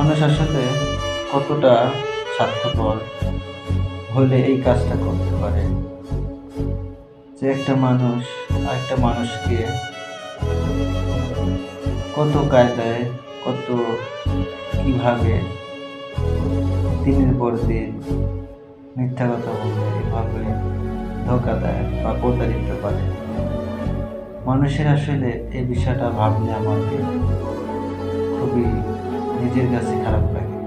মানুষ আসলে কতটা স্বার্থপর হলে এই কাজটা করতে পারে, যে একটা মানুষ আরেকটা মানুষকে কত কায়দায়, কত কিভাবে দিনের পর দিন মিথ্যা কথা বলে এভাবে ধোঁকা দেয় বা প্রতারিত করে। মানুষের আসলে এই বিষয়টা ভাবলে আমাকে খুবই নিজের কাছে খারাপ লাগে।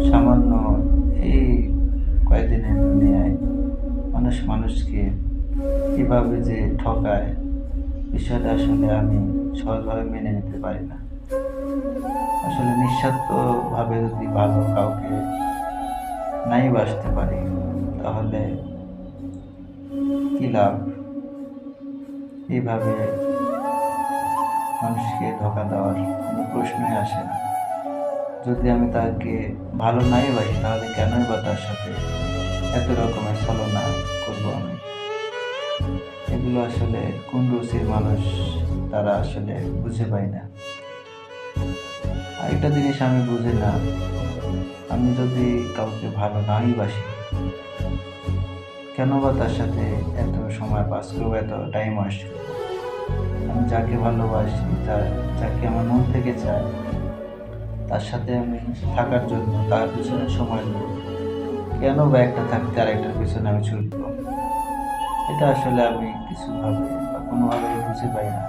সামান্য এই কয়েকদিনের দুনিয়ায় মানুষ মানুষকে এভাবে যে ঠকায়, বিষয়টা আসলে আমি সহজভাবে মেনে নিতে পারি না। আসলে নিঃস্বার্থভাবে যদি ভালো কাউকে নাই বাসতে পারি, তাহলে কি লাভ? এইভাবে মানুষকে ধোঁকা দেওয়ার কোনো প্রশ্নই আসে না। যদি আমি তাকে ভালো নাই বাসি, তাহলে কেনই বা তার সাথে এত রকমের ছলনা করবো আমি? এগুলো আসলে কোন রুচির মানুষ তারা আসলে বুঝে পায় না। আরেকটা জিনিস আমি বুঝি না, আমি যদি কাউকে ভালো নাই বাসি, কেন বা তার সাথে এত সময় পাস করবো, এত টাইম ওয়েস্ট করবো? আমি যাকে ভালোবাসি, যাকে আমার মন থেকে চাই, তার সাথে আমি থাকার জন্য তার পিছনে সময় দেব। কেন বা একটা থাকতে আর একটার পিছনে আমি ছুটবো? এটা আসলে আমি কিছুভাবে বা কোনোভাবে বুঝে পাই না।